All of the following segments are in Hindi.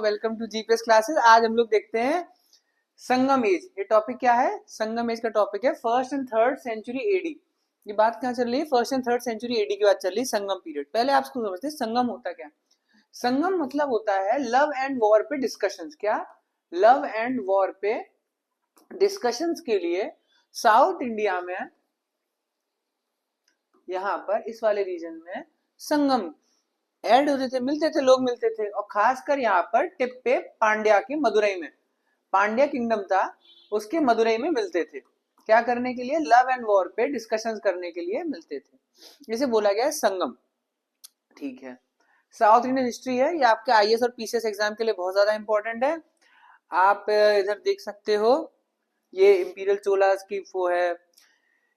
Welcome to GPS classes. आज हम लोग देखते हैं संगम एज। ये टॉपिक क्या है? संगम एज का टॉपिक है first and third century AD. ये बात क्या चल रही है? First and third century AD की बात चल रही है, संगम पीरियड। पहले आप इसको समझते हैं संगम होता क्या। संगम मतलब होता है लव एंड वॉर पे डिस्कशंस। क्या? लव एंड वॉर पे डिस्कशंस के लिए साउथ इंडिया में, यहाँ पर इस वाले रीजन में संगम ऐड होते थे, मिलते थे, लोग मिलते थे। और खासकर यहाँ पर टिप पे पांड्या के मदुरई में, पांड्या किंगडम था, उसके मदुरई में मिलते थे। क्या करने के लिए? लव एंड वॉर पे डिस्कशंस करने के लिए मिलते थे। इसे बोला गया है संगम। ठीक है, साउथ इंडियन हिस्ट्री है ये, आपके आईएएस और पीसीएस एग्जाम के लिए बहुत ज्यादा इंपॉर्टेंट है। आप इधर देख सकते हो, ये इंपीरियल चोलास की वो है,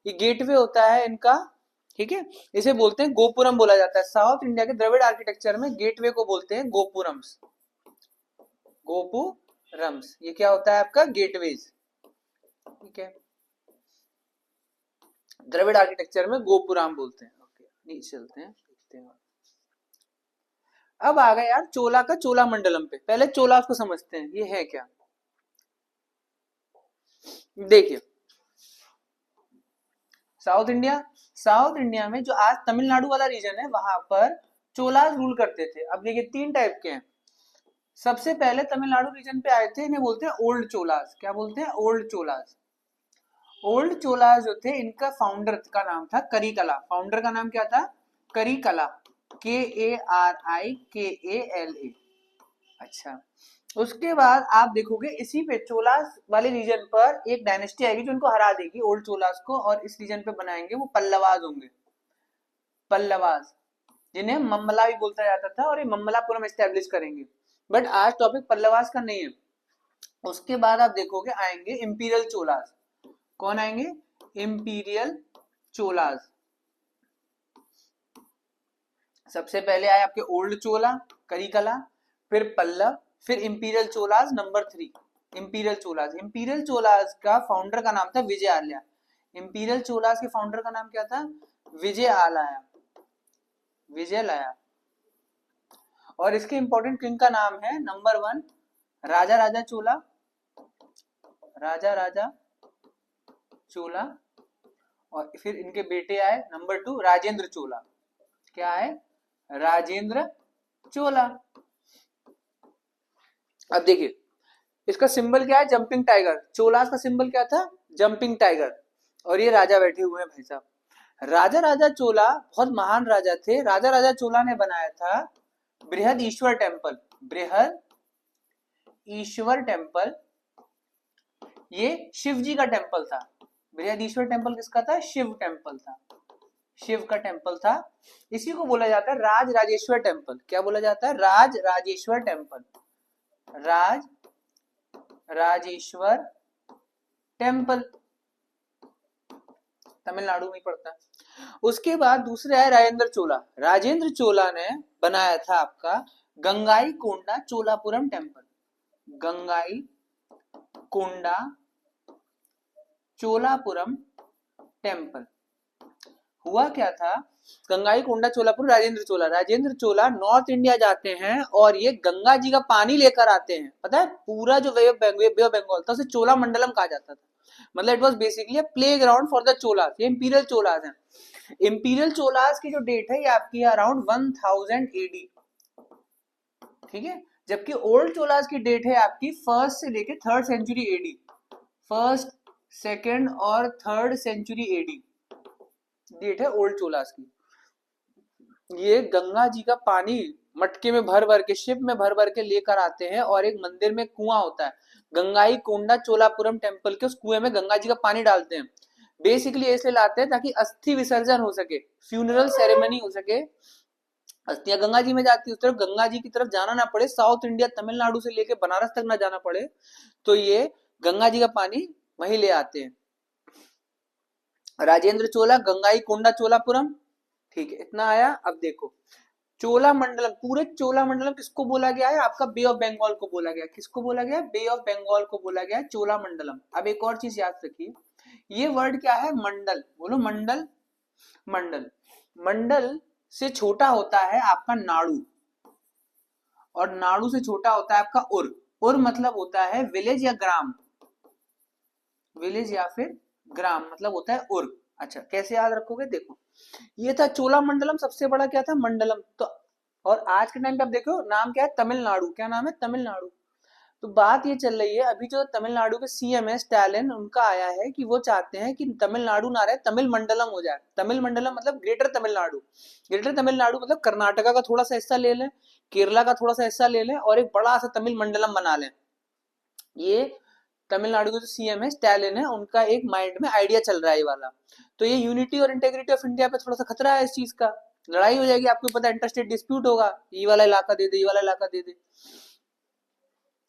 ये गेटवे होता है इनका। ठीक है, इसे बोलते हैं गोपुरम बोला जाता है। साउथ इंडिया के द्रविड़ आर्किटेक्चर में गेटवे को बोलते हैं गोपुरम्स। गोपुरम्स ये क्या होता है आपका? गेटवेज। ठीक है, द्रविड़ आर्किटेक्चर में गोपुरम बोलते हैं। ओके, नीचे चलते हैं, देखते हैं। अब आ गए यार चोला का चोला मंडलम पे। पहले चोला को समझते हैं, ये है क्या। देखिए, साउथ इंडिया में जो आज तमिलनाडु वाला रीजन है, वहां पर चोलास रूल करते थे। अब देखिए, तीन टाइप के हैं। सबसे पहले तमिलनाडु रीजन पे आए थे, इन्हें बोलते हैं ओल्ड चोलास। क्या बोलते हैं? ओल्ड चोलास। ओल्ड चोलास जो थे, इनका फाउंडर का नाम था करिकला। फाउंडर का नाम क्या था? करिकला। KARIKALA। अच्छा, उसके बाद आप देखोगे इसी पे चोलास वाले रीजन पर एक डायनेस्टी आएगी जो इनको हरा देगी, ओल्ड चोलास को, और इस रीजन पे बनाएंगे, वो पल्लवाज होंगे। पल्लवाज, जिन्हें मम्मला भी बोलता जाता था, और ये मम्मलापुरम एस्टेब्लिश करेंगे। बट आज टॉपिक पल्लवास का नहीं है। उसके बाद आप देखोगे आएंगे इंपीरियल चोलास। कौन आएंगे? इंपीरियल चोलास। सबसे पहले आए आपके ओल्ड चोला, करिकला, फिर पल्लव, फिर imperial Cholas number 3। Imperial Cholas, imperial Cholas का फाउंडर का नाम था विजय आलया। इंपीरियल चोलास के फाउंडर का नाम क्या था? विजय आलया। विजय लाया। और इसके इंपॉर्टेंट किंग का नाम है नंबर 1 राजा राजा चोला। राजा राजा चोला। और फिर इनके बेटे आए नंबर 2 राजेंद्र चोला। क्या है? राजेंद्र चोला। अब देखिए, इसका सिंबल क्या है? Jumping tiger. चोलास का सिंबल क्या था? Jumping tiger. और ये राजा बैठे हुए हैं भाई साहब। राजा राजा चोला बहुत महान राजा थे। राजा राजा चोला ने बनाया था बृहद ईश्वर टेम्पल। बृहद ईश्वर टेम्पल, ये शिव जी का टेम्पल था। बृहदीश्वर टेम्पल किसका था? शिव टेम्पल था, शिव का टेम्पल था। इसी को बोला जाता है राज राजेश्वर टेम्पल। क्या बोला जाता है? राज राजेश्वर टेम्पल। राज राजेश्वर टेम्पल तमिलनाडु में पड़ता है। उसके बाद दूसरे है राजेंद्र चोला। राजेंद्र चोला ने बनाया था आपका गंगाई कोंडा चोलापुरम टेम्पल। गंगाई कोंडा चोलापुरम टेम्पल। हुआ क्या था? गंगाई कोंडा चोलापुरम, राजेंद्र चोला नॉर्थ इंडिया जाते हैं और ये गंगा जी का पानी लेकर आते हैं। पता है, पूरा जो वे ऑफ बंगाल था उसे चोला मंडलम कहा जाता था। मतलब it was basically a play ground for the Cholas. ये इंपीरियल चोलास हैं। इंपीरियल चोलास की जो डेट है ये आपकी है अराउंड 1000 एडी। ठीक है, जबकि ओल्ड चोलास की डेट है आपकी फर्स्ट से लेके third century AD. First, second और थर्ड सेंचुरी एडी डेट है ओल्ड चोलास की। ये गंगा जी का पानी मटके में भर भर के, शिप में भर भर के लेकर आते हैं, और एक मंदिर में कुआं होता है गंगाई कोंडा चोलापुरम टेम्पल के, उस कुएं में गंगा जी का पानी डालते हैं। बेसिकली इसलिए लाते हैं ताकि अस्थि विसर्जन हो सके, फ्यूनरल सेरेमनी हो सके। अस्थियां गंगा जी में जाती है, उस तरफ गंगा जी की तरफ जाना ना पड़े, साउथ इंडिया तमिलनाडु से लेके बनारस तक ना जाना पड़े, तो ये गंगा जी का पानी वहीं ले आते हैं। राजेंद्र चोला, गंगाई कोंडा चोलापुरम। ठीक है, इतना आया। अब देखो चोला मंडलम, पूरे चोला मंडलम किसको बोला गया है? आपका बे ऑफ बंगाल को बोला गया। किसको बोला गया? बे ऑफ बंगाल को बोला गया चोला मंडलम। अब एक और चीज याद रखिए, ये वर्ड क्या है? मंडल। बोलो मंडल। मंडल, मंडल से छोटा होता है आपका नाड़ू। और नाडु से छोटा होता है आपका उर। उर मतलब होता है विलेज या ग्राम, विलेज या फिर ग्राम मतलब होता है उर। अच्छा कैसे याद रखोगे, देखो ये था चोला मंडलम, सबसे बड़ा क्या था मंडलम। तो और आज के टाइम पे आप देखो नाम क्या है, तमिलनाडु। क्या नाम है, तमिलनाडु। तो बात ये चल रही है अभी जो तमिलनाडु के सीएम है स्टालिन, उनका आया है कि वो चाहते हैं कि तमिलनाडु ना रहे, तमिल मंडलम हो जाए। तमिल मंडलम मतलब ग्रेटर तमिलनाडु। ग्रेटर तमिलनाडु मतलब कर्नाटका का थोड़ा सा हिस्सा ले लें, केरला का थोड़ा सा हिस्सा ले लें और एक बड़ा सा तमिल मंडलम बना लें। ये तमिलनाडु के जो सीएम है स्टालिन है, उनका एक माइंड में आइडिया चल रहा है ये वाला। तो ये यूनिटी और इंटेग्रिटी ऑफ इंडिया पे थोड़ा सा खतरा है इस चीज का, लड़ाई हो जाएगी, आपको पता है इंटरस्टेट डिस्प्यूट होगा, ये वाला इलाका दे दे, ये वाला इलाका दे दे।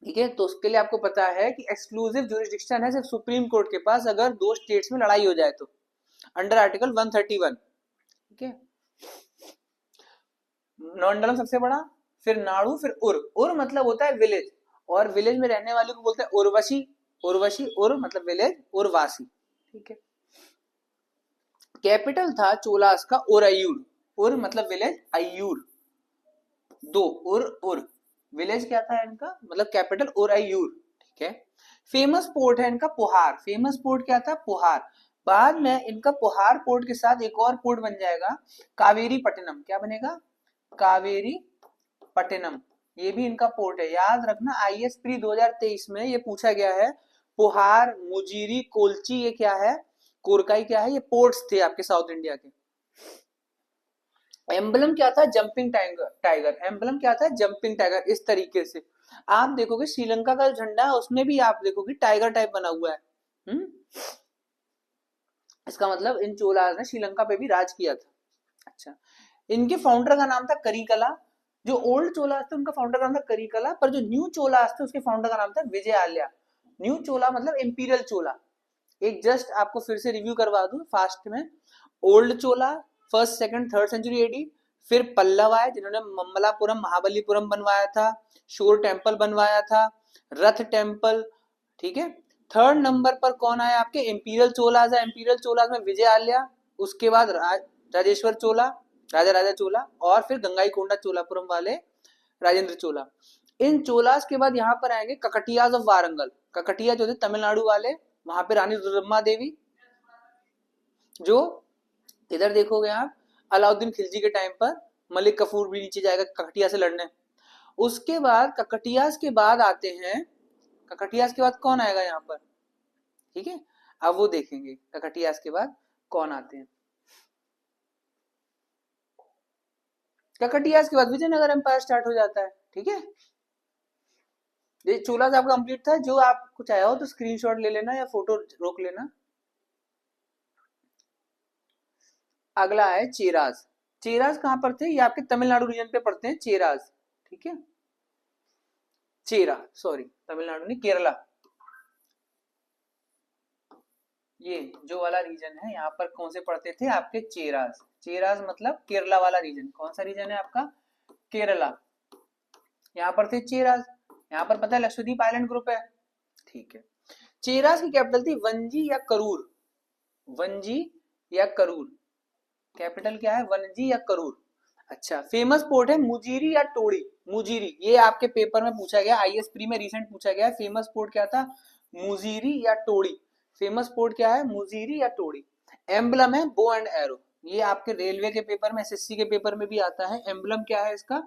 ठीक है, तो उसके लिए आपको पता है कि एक्सक्लूसिव जुरिस्डिक्शन है सिर्फ सुप्रीम कोर्ट के पास अगर दो स्टेट्स में लड़ाई हो जाए तो, अंडर आर्टिकल 131। ठीक है, मंडलम सबसे बड़ा, फिर नाडु, फिर उर। उर मतलब होता है विलेज, और विलेज में रहने वाले को बोलते हैं उर्वशी। उर्वशी, उर मतलब विलेज, उर्वासी। ठीक है, कैपिटल था चोलास का उरयूर। उर मतलब विलेज, अयूर दो, उर उर। विलेज क्या था इनका, मतलब कैपिटल उरयूर। ठीक है, फेमस पोर्ट है इनका पुहार। फेमस पोर्ट क्या था, पुहार। बाद में इनका पुहार पोर्ट के साथ एक और पोर्ट बन जाएगा, कावेरी पट्टनम। क्या बनेगा, कावेरी पट्टनम। ये भी इनका पोर्ट है, याद रखना। आईएएस प्री 2023 में ये पूछा गया है, पुहार, मुजीरी, कोलची ये क्या है, कोरकाई क्या है, ये पोर्ट्स थे आपके साउथ इंडिया के। एम्बलम क्या था, जंपिंग टाइगर। टाइगर एम्बलम क्या था, जंपिंग टाइगर। इस तरीके से आप देखोगे श्रीलंका का झंडा है उसमें भी आप देखोगे टाइगर टाइप बना हुआ है। इसका मतलब इन चोलास ने श्रीलंका पे भी राज किया था। अच्छा, इनके फाउंडर का नाम था करिकला। जो ओल्ड चोलास थे उनका फाउंडर का नाम था करिकला, पर जो न्यू चोलास थे उसके फाउंडर का नाम था विजय आल्या। न्यू चोला मतलब इंपीरियल चोला। एक जस्ट आपको फिर से रिव्यू करवा दूं फास्ट में। Old Chola first second third century AD, फिर पल्लव आए जिन्होंने ममलापुरम महाबलीपुरम बनवाया था, शोर टेम्पल बनवाया था, रथ टेम्पल। ठीक है, थर्ड नंबर पर कौन आया आपके, इंपीरियल चोलास है। इंपीरियल चोलास में विजय आल्या, उसके बाद राजेश्वर चोला, राजा राजा चोला, और फिर गंगाईकोंडा चोलापुरम वाले राजेंद्र चोला। इन चोलास के बाद यहाँ पर आएंगे ककटियाज ऑफ वारंगल। ककटिया जो थे तमिलनाडु वाले, वहां पे रानी रुद्रम्मा देवी, जो इधर देखोगे आप अलाउद्दीन खिलजी के टाइम पर, मलिक कफूर भी नीचे जाएगा ककटिया से लड़ने। उसके बाद ककटियास के बाद आते हैं, ककटियास के बाद कौन आएगा यहाँ पर, ठीक है, अब वो देखेंगे ककटियास के बाद कौन आते हैं। ककटियास के बाद विजयनगर एम्पायर स्टार्ट हो जाता है। ठीक है, ये चोला से आपका कंप्लीट था। जो आप कुछ आया हो तो स्क्रीनशॉट ले लेना या फोटो रोक लेना। अगला है चेराज। चेराज कहां पर थे, ये आपके तमिलनाडु रीजन पे पड़ते हैं चेराज। ठीक है, चेरा सॉरी तमिलनाडु नहीं केरला, ये जो वाला रीजन है यहाँ पर कौन से पड़ते थे आपके चेराज। चेराज मतलब केरला वाला रीजन। कौन सा रीजन है आपका, केरला। यहाँ पर थे चेराज। यहाँ पर पता है लक्षद्वीप आइलैंड ग्रुप है। ठीक है, चेराज की कैपिटल थी वंजी या करूर। वंजी या करूर, कैपिटल क्या है, वंजी या करूर। अच्छा, फेमस पोर्ट है मुजीरी या टोड़ी। मुजीरी, ये आपके पेपर में पूछा गया, आईएएस प्री में रिसेंट पूछा गया है। फेमस पोर्ट क्या था, मुजीरी या टोड़ी। फेमस पोर्ट क्या है, मुजीरी या टोड़ी। एम्बलम है बो एंड एरो। ये आपके रेलवे के पेपर में, एसएससी के पेपर में भी आता है। एम्बलम क्या है इसका,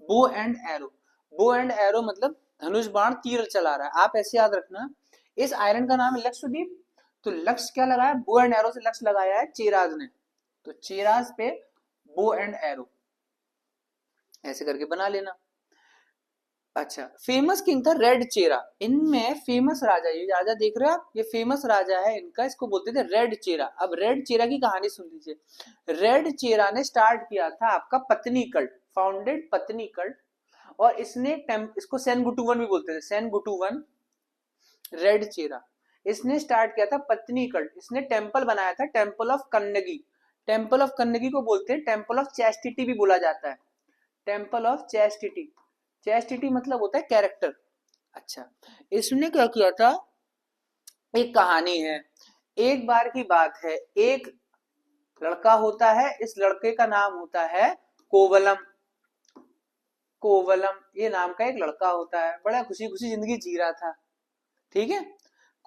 बो एंड एरो। बो एंड एरो मतलब धनुष बाण तीर चला रहा है। आप ऐसे याद रखना, इस आइलैंड का नाम है लक्षद्वीप। तो लक्ष्य क्या लगाया, बो एंड एरो से लक्ष्य लगाया है चेराज ने। तो चेराज पे बो एंड एरो ऐसे करके बना लेना। अच्छा, फेमस किंग था रेड चेरा। इनमें फेमस राजा, ये राजा देख रहे हो आप, ये फेमस राजा है इनका, इसको बोलते थे रेड चेरा। अब रेड चेरा की कहानी सुन लीजिए। रेड चेरा ने स्टार्ट किया था आपका पत्नी कल्ट, फाउंडेड पत्नी कल्ट। और इसने इसको सेनगुटुवन भी बोलते थे, सेनगुटुवन। रेड चेरा इसने स्टार्ट किया था पत्नी कल्ट। इसने टेम्पल बनाया था, temple of Kannagi. Temple of Kannagi को बोलते हैं टेम्पल ऑफ चैस्टिटी भी बोला जाता है। टेम्पल ऑफ चैस्टिटी, चैस्टिटी मतलब होता है कैरेक्टर। अच्छा, इसने क्या किया था, एक कहानी है। एक बार की बात है, एक लड़का होता है, इस लड़के का नाम होता है कोवलम। कोवलम, ये नाम का एक लड़का होता है, बड़ा खुशी खुशी जिंदगी जी रहा था, ठीक है।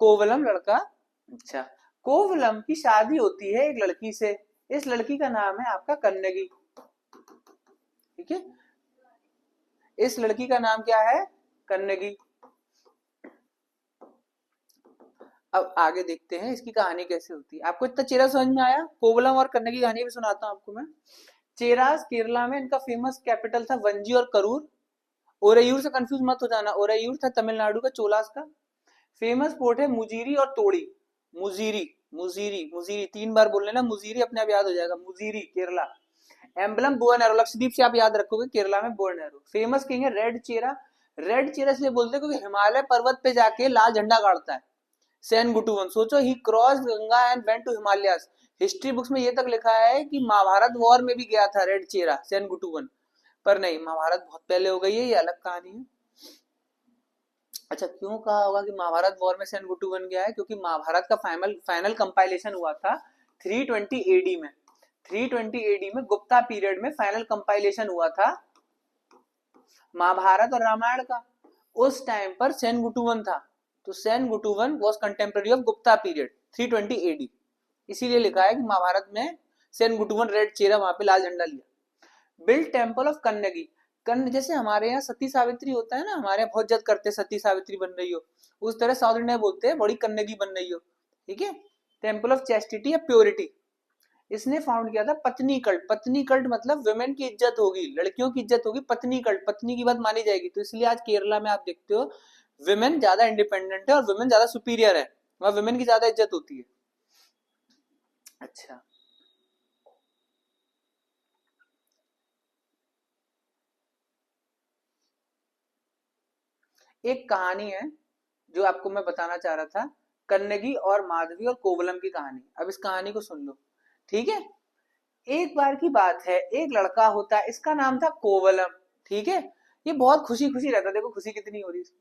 कोवलम लड़का। अच्छा, कोवलम की शादी होती है एक लड़की से, इस लड़की का नाम है आपका कन्नगी, ठीक है। इस लड़की का नाम क्या है? कन्नगी। अब आगे देखते हैं इसकी कहानी कैसे होती है। आपको इतना चेहरा समझ में आया? कोवलम और कन्नगी की कहानी भी सुनाता हूं आपको मैं। चेरास केरला में इनका फेमस कैपिटल था वंजी और करूर। ओरेयूर से कंफ्यूज मत हो जाना, ओरेयूर था तमिलनाडु का, चोलास का। फेमस पोर्ट है मुजीरी और तोड़ी। मुजीरी, मुजीरी, मुजीरी, 3 बार बोल लेना मुजीरी, अपने आप याद हो जाएगा। Muziris Kerala. Emblem bow and arrow, Lakshadweep से आप याद रखोगे, केरला में bow and arrow. Famous king है रेड चेरा। रेड चेरा इसलिए बोलते हैं क्योंकि हिमालय पर्वत पे जाके लाल झंडा गाड़ता है। सेन गुटुवन, सोचो he cross Ganga and went to Himalayas. History books में ये तक लिखा है कि महाभारत वॉर में भी गया था रेड चेरा, सेन गुटुवन। पर नहीं, महाभारत बहुत पहले हो गई है, ये अलग कहानी है। अच्छा, क्यों कहा होगा कि महाभारत वॉर में सेन गुटुवन गया है? क्योंकि महाभारत का फाइनल कंपाइलेशन हुआ था 320 एडी में। 320 एडी में गुप्ता पीरियड में फाइनल कंपाइलेशन हुआ था महाभारत और रामायण का। उस टाइम पर सेन गुटुवन था, तो Senguttuvan was contemporary of Gupta period 320 AD. इसीलिए लिखा है कि महाभारत में सेन गुटुवन रेड चेहरा वहां पे लाल झंडा लिया। Build temple of Kannagi. कन्न, जैसे हमारे यहाँ सती सावित्री होता है ना, हमारे यहाँ बहुत जद करते हैं सती सावित्री बन रही हो, उस तरह साउथ इंडिया बोलते हैं बड़ी कन्नगी बन रही हो, ठीक है। टेम्पल ऑफ चेस्टिटी या प्योरिटी। इसने फाउंड किया था पत्नी कल्ट। पत्नी कल्ट मतलब वुमेन की इज्जत होगी, लड़कियों की इज्जत होगी, पत्नी कल्ट, पत्नी की बात मानी जाएगी। तो इसलिए आज केरला में आप देखते हो वुमेन ज्यादा इंडिपेंडेंट है और वुमेन ज्यादा सुपीरियर है, वहां वुमेन की ज्यादा इज्जत होती है। अच्छा, एक कहानी है जो आपको मैं बताना चाह रहा था, कन्नगी और माधवी और कोवलम की कहानी। अब इस कहानी को सुन लो, ठीक है। एक बार की बात है, एक लड़का होता है, इसका नाम था कोवलम, ठीक है। ये बहुत खुशी खुशी रहता, देखो खुशी कितनी हो रही है,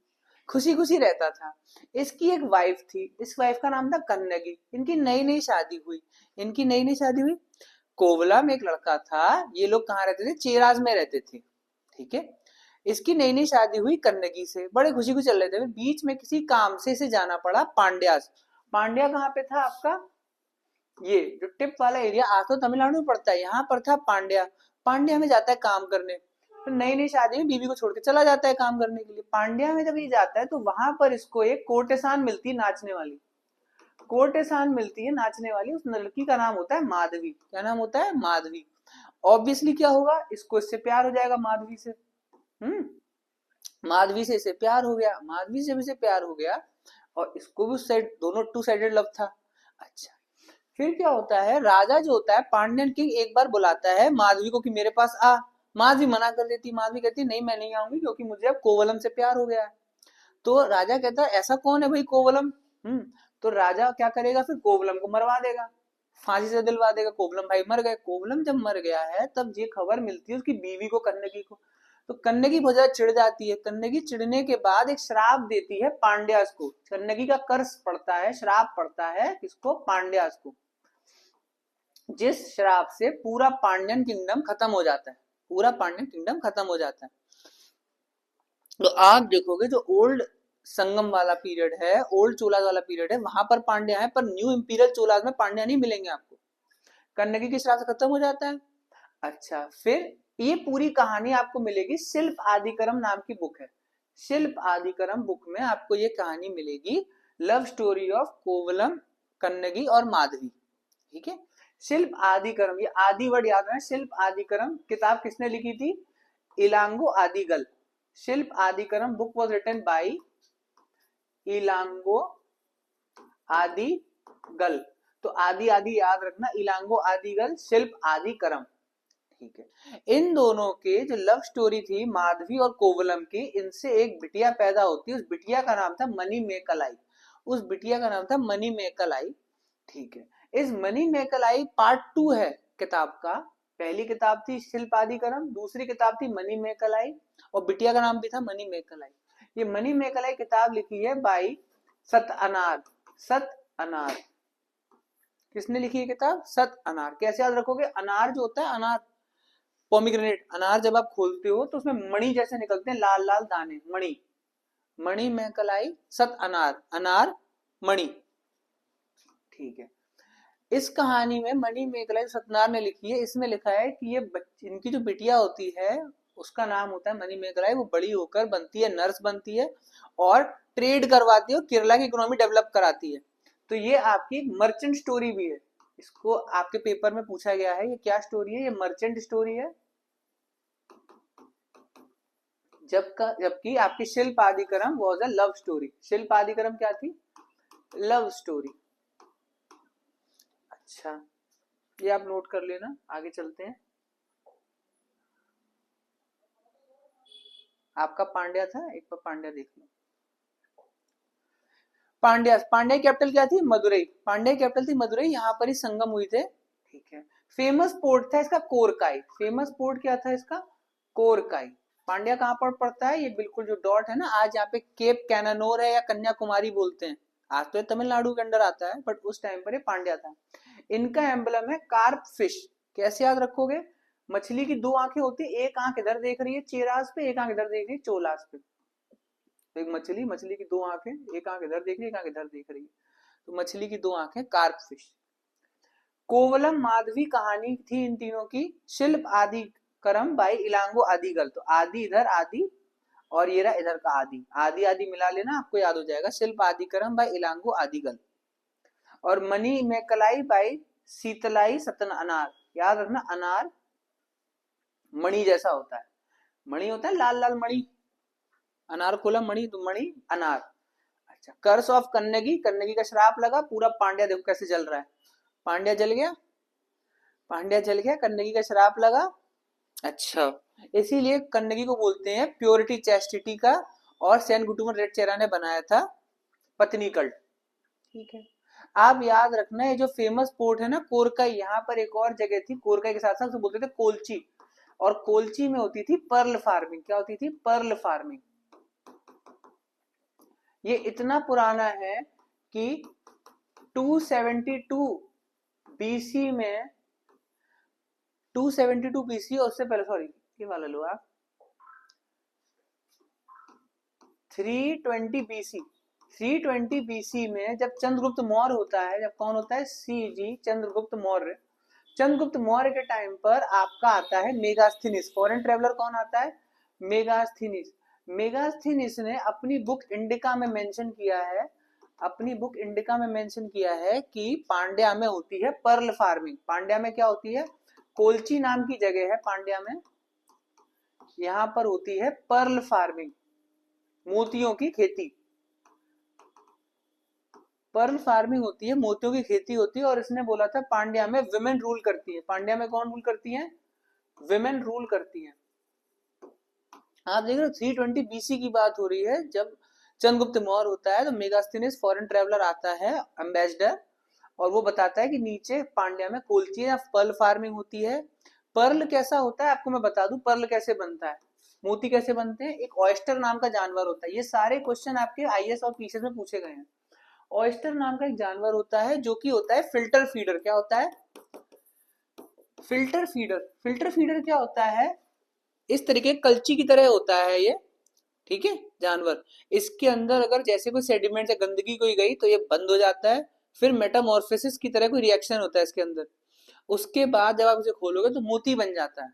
खुशी खुशी रहता था। इसकी एक वाइफ थी, इस वाइफ का नाम था कन्नगी। इनकी नई नई शादी हुई, इनकी नई नई शादी हुई। कोवलम एक लड़का था, ये लोग कहाँ रहते थे? चेराज में रहते थे, ठीक है। इसकी नई नई शादी हुई कन्नगी से, बड़े खुशी खुशी चल रहे थे। बीच में किसी काम से इसे जाना पड़ा पांड्यास। पांड्या कहाँ पे था आपका? ये जो टिप वाला एरिया आ तो तमिलनाडु में पड़ता है, यहाँ पर था पांड्या। पांड्या में जाता है काम करने, तो नई नई शादी में बीवी को छोड़ के चला जाता है काम करने के लिए। पांड्या में जब ये जाता है तो वहां पर इसको एक कोर्टेसान मिलती है नाचने वाली, कोर्टेसान मिलती है नाचने वाली। उस लड़की का नाम होता है माधवी। क्या नाम होता है? माधवी। ऑब्वियसली क्या होगा, इसको इससे प्यार हो जाएगा माधवी से। माधवी से इसे प्यार हो गया, माधवी से भी इसे प्यार हो गया, और इसको भी उससे दोनों टू साइडेड लव था। अच्छा, फिर क्या होता है, राजा जो होता है पांड्यन किंग एक बार बुलाता है माधवी को कि मेरे पास आ। माधवी मना कर देती, माधवी कहती नहीं मैं नहीं आऊंगी क्योंकि मुझे अब कोवलम से प्यार हो गया है। तो राजा कहता है ऐसा कौन है भाई कोवलम? तो राजा क्या करेगा, फिर कोवलम को मरवा देगा, फांसी से दिलवा देगा। कोवलम भाई मर गए। कोवलम जब मर गया है तब ये खबर मिलती है उसकी बीवी को, कन्नगी को। तो कन्नगी बहुत ज्यादा चिढ़ जाती है। कन्नगी चिढ़ने के बाद एक श्राप देती है पांड्यास को। कन्नगी का कर्स पड़ता है, श्राप पड़ता है किसको? पांड्यास को। जिस श्राप से पूरा पांड्यन किंगडम खत्म हो जाता है, पूरा पांड्यन किंगडम खत्म हो जाता है। तो आप देखोगे जो ओल्ड संगम वाला पीरियड है, ओल्ड चोलास वाला पीरियड है, वहां पर पांड्या है, पर न्यू इंपीरियल चोलास में पांड्या नहीं मिलेंगे आपको। कन्नगी के श्राप से खत्म हो जाता है। अच्छा, फिर ये पूरी कहानी आपको मिलेगी शिल्प आदिकरम नाम की बुक है। शिल्प आदिकरम बुक में आपको ये कहानी मिलेगी, love story of Kovalam, Kannagi और माधवी, ठीक है। शिल्प आदिकरम, ये आदि वर्ड याद रखना। शिल्प आदिकरम किताब किसने लिखी थी? इलांगो आदिगल। शिल्प आदिकरम book was written by Elango आदिगल। तो आदि आदि याद रखना, इलांगो आदिगल, शिल्प आदिकरम, ठीक है। इन दोनों के जो लव स्टोरी थी माधवी और कोवलम की, इनसे एक बिटिया पैदा होती है। उस बिटिया का नाम था मनी मेकलाई। उस बिटिया का नाम था मनी मेकलाई, ठीक है। इस मनी मेकलाई पार्ट 2 है किताब का। पहली किताब थी शिल्प आदिकरम, दूसरी किताब थी मनी मेकलाई, और बिटिया का नाम भी था मनी मेकलाई। ये मनी मेकलाई किताब लिखी है बाई सत अनार। सत अनार किसने लिखी है किताब? सत अनार। कैसे याद रखोगे? अनार जो होता है, अनार पोमिग्रेनेट, अनार जब आप खोलते हो तो उसमें मणि जैसे निकलते हैं, लाल लाल दाने, मणि। मणि में कलाई सत अनार, अनार मणि। ठीक है, इस कहानी में मणि मेघलाई सतनार ने लिखी है, इसमें लिखा है कि ये इनकी जो बिटिया होती है उसका नाम होता है मणि मेघलाई, वो बड़ी होकर बनती है, नर्स बनती है और ट्रेड करवाती है और केरला की इकोनॉमी डेवलप कराती है। तो ये आपकी मर्चेंट स्टोरी भी है, इसको आपके पेपर में पूछा गया है। ये क्या स्टोरी है? ये मर्चेंट स्टोरी है। जबकि आपकी शिल्प आदिकरम वाज अ लव स्टोरी। शिल्प आदिकरम क्या थी? Love story. अच्छा, ये आप नोट कर लेना, आगे चलते हैं। आपका पांड्या था, एक बार पांड्या देख लो। पांड्या, पांड्या कैपिटल क्या थी? मदुरई। पांड्या कैपिटल थी मदुरई, यहाँ पर ही संगम हुई थे। ठीक है, फेमस पोर्ट था इसका कोरकाई। फेमस पोर्ट क्या था इसका? कोरकाई। पांड्या कहाँ पर पड़ता है? ये बिल्कुल जो डॉट है ना, आज यहाँ पे केप कैनानोर है या कन्याकुमारी बोलते हैं, आज तो तमिलनाडु के अंडर आता है, बट उस टाइम पर ये पांड्या था। इनका एम्बलम है कार्प फिश। कैसे याद रखोगे? मछली की दो आंखें होती है, एक आंख इधर देख रही है चेरास पे, एक आंख इधर देख रही है चोलास पे। तो एक मछली, मछली की दो आंखें, एक आंख इधर देख रही है, एक आंख इधर देख रही है, तो मछली की दो आंखें, कार्प फिश। कोवलम माधवी कहानी थी इन तीनों की। शिल्प आदि करम बाई इलांगो आदिगल। तो आदि इधर, आदि और ये रहा इधर का आदि, आदि आदि मिला लेना, आपको याद हो जाएगा। शिल्प आदिकरम बाई इलांगो आदिगल। और मणि मेकलाई बाई शीतलाई सतन अनार। याद रखना, अनार मणि जैसा होता है, मणि होता है लाल लाल मणि, अनार खोला मणि तो मणि अनार। अच्छा, कर्स ऑफ कन्नगी, कन्नगी का श्राप लगा, पूरा पांड्या देखो कैसे जल रहा है, पांड्या जल गया, पांड्या जल गया, कन्नगी का श्राप लगा। अच्छा, इसीलिए कन्नगी को बोलते हैं प्योरिटी चैस्टिटी का, और सेन गुटुमन रेड चेहरा ने बनाया था पत्नी कल्ट। ठीक है, आप याद रखना है जो फेमस पोर्ट है ना कोरकाई, यहाँ पर एक और जगह थी कोरकाई के साथ साथ, तो बोलते थे कोलची, और कोलची में होती थी पर्ल फार्मिंग। क्या होती थी? Pearl farming. ये इतना पुराना है कि 272 बीसी में, 272 बीसी, और उससे पहले, सॉरी ये वाला लो आप, 320 बीसी, 320 बीसी में जब चंद्रगुप्त मौर्य होता है, जब कौन होता है? सीजी चंद्रगुप्त मौर्य। चंद्रगुप्त मौर्य के टाइम पर आपका आता है मेगास्थनीस। फॉरेन ट्रेवलर कौन आता है? मेगास्थनीस। मेगास्थनीस ने अपनी बुक इंडिका में मेंशन किया है, अपनी बुक इंडिका में मेंशन किया है कि पांड्या में होती है पर्ल फार्मिंग। पांड्या में क्या होती है? कोलची नाम की जगह है पांड्या में, यहां पर होती है पर्ल फार्मिंग, मोतियों की खेती। पर्ल फार्मिंग होती है, मोतियों की खेती होती है। और इसने बोला था पांड्या में विमेन रूल करती है। पांड्या में कौन रूल करती है? विमेन रूल करती है। आप देख रहे हो 320 बीसी की बात हो रही है, जब चंद्रगुप्त मौर्य होता है तो मेगास्थनीस फॉरेन ट्रेवलर आता है, एम्बेसडर, और वो बताता है कि नीचे पांड्या में कोलची या पर्ल फार्मिंग होती है। पर्ल कैसा होता है आपको मैं बता दूं, पर्ल कैसे बनता है, मोती कैसे बनते हैं। एक ऑयस्टर नाम का जानवर होता है, ये सारे क्वेश्चन आपके आईएएस और पीसीएस में पूछे गए हैं। ऑयस्टर नाम का एक जानवर होता है जो कि होता है फिल्टर फीडर। क्या होता है? Filter feeder. फिल्टर फीडर क्या होता है? इस तरीके कलची की तरह होता है ये, ठीक है, जानवर। इसके अंदर अगर जैसे कोई सेडिमेंट या गंदगी कोई गई तो ये बंद हो जाता है, फिर मेटामॉर्फोसिस की तरह कोई रिएक्शन होता है इसके अंदर, उसके बाद जब आप इसे खोलोगे तो मोती बन जाता है।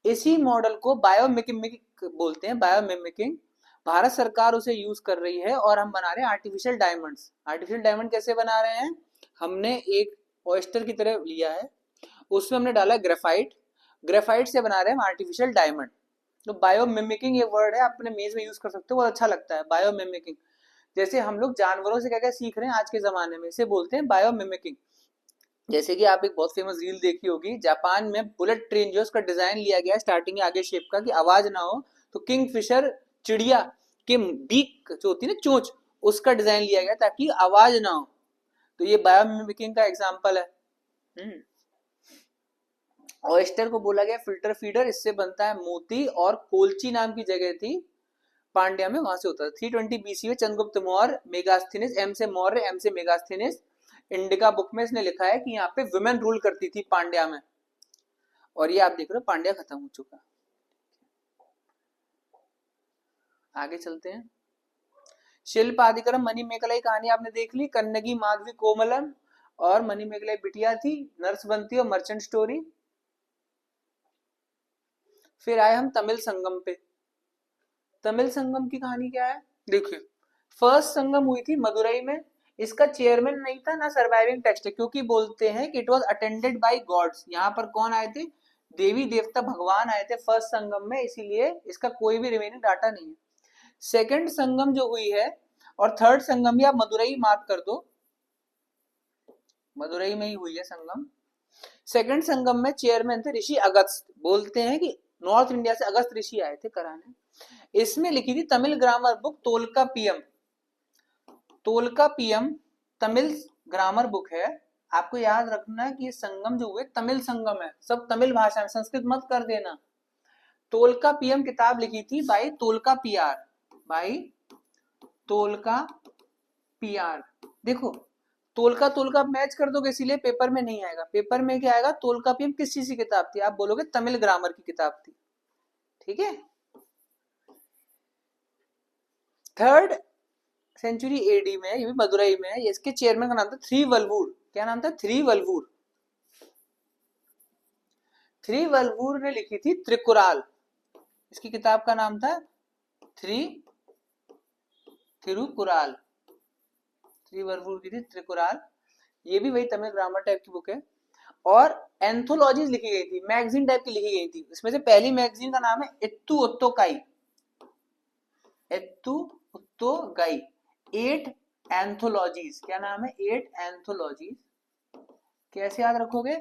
इसी मॉडल को बायोमिमिक बोलते हैं, बायोमिमिकिंग। भारत सरकार उसे यूज कर रही है और हम बना रहे हैं आर्टिफिशियल डायमंड्स। आर्टिफिशियल डायमंड कैसे बना रहे हैं? हमने एक ऑयस्टर की तरह लिया है, उसमें हमने डाला ग्रेफाइट, ग्रेफाइट से बना रहे हैं हम आर्टिफिशियल डायमंड। तो बायोमिमिकिंग ये वर्ड है, आप अपने मेज में यूज कर सकते हो, बहुत अच्छा लगता है बायोमिमिकिंग। जैसे हम लोग जानवरों से क्या क्या सीख रहे हैं आज के जमाने में, इसे बोलते हैं बायोमिमिकिंग। जैसे कि आप एक बहुत फेमस रील देखी होगी, जापान में बुलेट ट्रेन जो उसका डिजाइन लिया गया स्टार्टिंग में आगे शेप का कि आवाज ना हो, तो किंगफिशर चिड़िया के बीक जो होती है ना, चोंच, उसका डिजाइन लिया गया ताकि आवाज ना हो। तो ये बायोमिमिकिंग का एग्जांपल है। ऑयस्टर को बोला गया फिल्टर फीडर, इससे बनता है मोती। और कोलची नाम की जगह थी पांड्या में, वहां से होता था। 320 बीसी में चंद्रगुप्त मौर्य, मेगास्थनीस, एम से मौर्य, एम से मेगास्थनीस। इंडिका बुक में इसने लिखा है कि यहाँ पे वुमेन रूल करती थी पांड्या में। और ये आप देख रहे हो पांड्या खत्म हो चुका। आगे चलते हैं। शिल्प आदिकरम मणिमेखलाई कहानी आपने देख ली, कन्नगी माधवी कोमलम और मणिमेखलाई बिटिया थी, नर्सबंती और मर्चेंट स्टोरी। फिर आए हम तमिल संगम पे। तमिल संगम की कहानी क्या है, देखिए फर्स्ट संगम हुई थी मदुरई में। इसका चेयरमैन नहीं था ना सर्वाइविंग टेक्स्ट है, क्योंकि बोलते हैं कि it was attended by gods. यहाँ पर कौन आए थे, देवी देवता भगवान आए थे फर्स्ट संगम में, इसीलिए इसका कोई भी रिमेनिंग डाटा नहीं है। सेकंड संगम जो हुई है और थर्ड संगम भी आप मदुरई मार्क कर दो, मदुरई में ही हुई है संगम। सेकंड संगम में चेयरमैन थे ऋषि अगस्त, बोलते हैं कि नॉर्थ इंडिया से अगस्त ऋषि आए थे कराने। इसमें लिखी थी Tamil grammar book Tolkappiyam. Tolkappiyam Tamil grammar book है। आपको याद रखना है कि ये संगम जो हुए तमिल संगम है, सब तमिल भाषा में, संस्कृत मत कर देना। तोलका पीएम किताब लिखी थी बाई तोलका पीआर, बाई तोलका पीआर। देखो तोलका तोलका मैच कर दोगे, इसीलिए पेपर में नहीं आएगा। पेपर में क्या आएगा, तोलका पीएम किस चीज की किताब थी, आप बोलोगे तमिल ग्रामर की किताब थी। ठीक है। थर्ड सेंचुरी एडी में, ये भी मदुरई में है। इसके चेयरमैन का नाम था थ्रीवल्लूर। क्या नाम था, थ्रीवल्लूर। थ्रीवल्लूर ने लिखी थी त्रिकुराल। इसकी किताब का नाम था थिरुकुराल। थ्रीवल्लूर की थी त्रिकुराल। ये भी वही तमिल ग्रामर टाइप की बुक है। और एंथोलॉजीज लिखी गई थी, मैगजीन टाइप की लिखी गई थी। इसमें से पहली मैगजीन का नाम है एत्तु ओत्तोकाई। एत्तु ओत्तोकाई। 8 एंथोलॉजीज। क्या नाम है, 8 एंथोलॉजीज। कैसे याद रखोगे,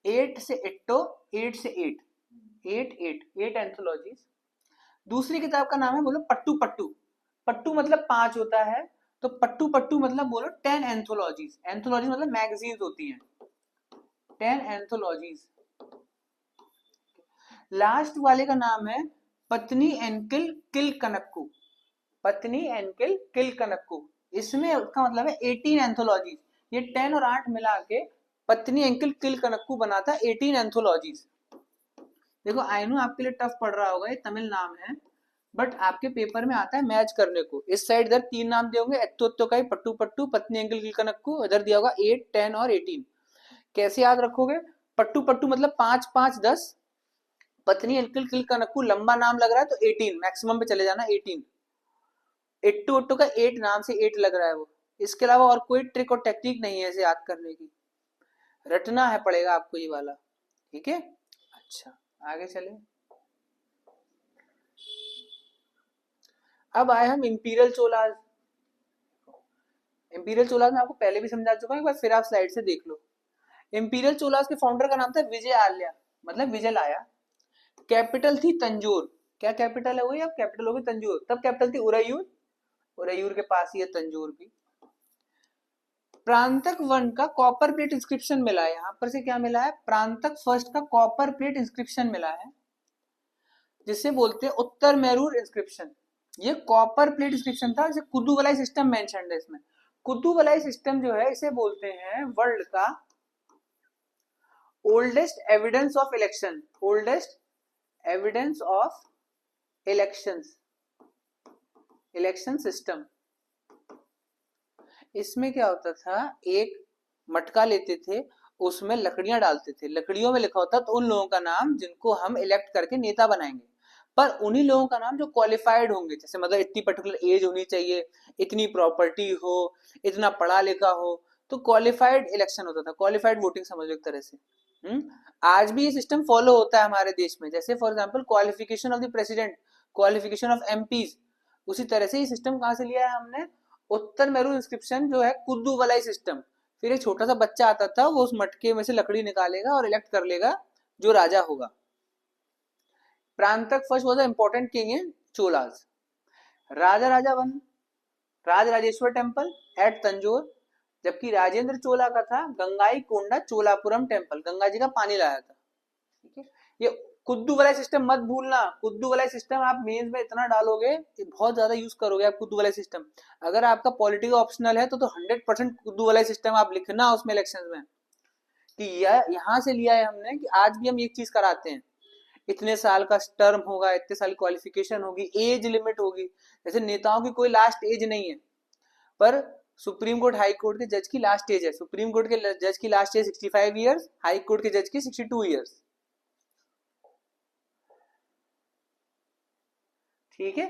8 से एट्टो, 8 से 8, 8 एंथोलॉजीज। दूसरी किताब का नाम है, बोलो पट्टू पट्टू। पट्टू मतलब 5 होता है, तो पट्टू पट्टू मतलब बोलो 10 एंथोलॉजीज। एंथोलॉजीज मतलब मैगजीन्स होती हैं, 10 एंथोलॉजीज। लास्ट वाले का नाम है पत्नी एंकिल किल कनक्कू। पत्नी एंकिल किल कनक्कू। इसमें उसका मतलब है 18 एंथोलॉजीज। ये 10 और 8 मिला के पत्नी एंकिल किल कनक्कू बनाता 18 एंथोलॉजीज। देखो आई नो आपके लिए टफ पड़ रहा होगा, ये तमिल नाम है, बट आपके पेपर में आता है मैच करने को। इस साइड इधर 3 नाम दिए होंगे, एत्तो ओत्तोकाई, पट्टू पट्टू, पत्नी एंकिल किल कनक्कू। इधर दिया होगा 8, 10 और 18। कैसे याद रखोगे, पट्टू पट्टू मतलब 5 5 10, पत्नी एंकिल किल कनक्कू लंबा नाम लग रहा है तो 18 मैक्सिमम पे चले जाना 18। एट्टू ओट्टू का 8 नाम से 8 लग रहा है वो। इसके अलावा और कोई ट्रिक और टेक्निक नहीं है इसे याद करने की, रटना है पड़ेगा आपको ये वाला। ठीक है, अच्छा आगे चले। अब आए हम इंपीरियल चोलाज। इंपीरियल चोलाज में आपको पहले भी समझा चुका हूं, एक बार फिर आप स्लाइड से देख लो। इंपीरियल चोलाज के फाउंडर का नाम था विजय आल्या, मतलब विजय लाया। कैपिटल थी तंजोर। क्या कैपिटल है, वही अब कैपिटल होगी तंजोर। तब कैपिटल थी उरैयूर, उरैयूर के पास ही है तंजोर भी। प्रांतक वन का कॉपर प्लेट इंस्क्रिप्शन मिला है, यहां पर से क्या मिला है, प्रांतक फर्स्ट का कॉपर प्लेट इंस्क्रिप्शन मिला है, जिसे बोलते हैं उत्तर मैरूर इंस्क्रिप्शन। ये कॉपर प्लेट इंस्क्रिप्शन था, इसे कुदुवलाई सिस्टम मेंशन है इसमें। कुदुवलाई सिस्टम जो है इसे बोलते हैं वर्ल्ड का oldest evidence of election, oldest evidence of elections, election system. इसमें क्या होता था, एक मटका लेते थे, उसमें लकड़ियां डालते थे, लकड़ियों में लिखा होता तो उन लोगों का नाम जिनको हम इलेक्ट करके नेता बनाएंगे, पर उन्हीं लोगों का नाम जो क्वालिफाइड होंगे, जैसे मतलब इतनी पर्टिकुलर एज होनी चाहिए, इतनी प्रॉपर्टी हो, इतना पढ़ा लिखा हो, तो क्वालिफाइड इलेक्शन होता था, क्वालिफाइड वोटिंग समझ लो एक तरह से। आज भी ये सिस्टम फॉलो होता है हमारे देश में, जैसे for example qualification of the president, qualification of MPs, उसी तरह से ये सिस्टम कहां से लिया है हमने, उत्तर मेरू इंस्क्रिप्शन जो है कुद्दूवलाई सिस्टम। फिर एक छोटा सा बच्चा आता था, वो उस मटके में से लकड़ी निकालेगा और इलेक्ट कर लेगा जो राजा होगा। Parantaka first was the important king in Cholas. Raja Raja one Raj Rajeshwar temple at Tanjore, जबकि राजेंद्र चोला का था गंगाई कोंडा चोलापुरम टेम्पल, गंगा जी का पानी लाया था। ठीक है, ये कुद्दूवलाई सिस्टम मत भूलना। कुद्दूवलाई सिस्टम आप मेंस में इतना डालोगे, बहुत ज्यादा यूज करोगे आप कुद्दूवलाई सिस्टम। अगर आपका पॉलिटिकल ऑप्शनल है तो 100% कुद्दूवलाई सिस्टम आप लिखना उसमें इलेक्शन में। कि यहाँ से लिया है हमने कि आज भी हम एक चीज कराते हैं, इतने साल का टर्म होगा, इतने साल क्वालिफिकेशन होगी, एज लिमिट होगी। जैसे नेताओं की कोई लास्ट एज नहीं है, पर सुप्रीम कोर्ट हाई कोर्ट के जज की लास्ट एज है, सुप्रीम कोर्ट के जज की last age 65 years, high court के जज की 62 ईयर्स। ठीक है,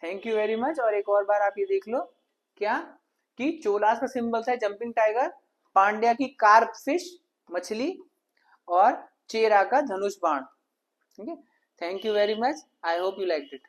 थैंक यू वेरी मच। और एक और बार आप ये देख लो क्या, कि चोलास का सिंबल था जंपिंग टाइगर, पांड्या की कार्प फिश मछली, और चेरा का धनुष बाण। ठीक है, thank you very much, I hope you like it.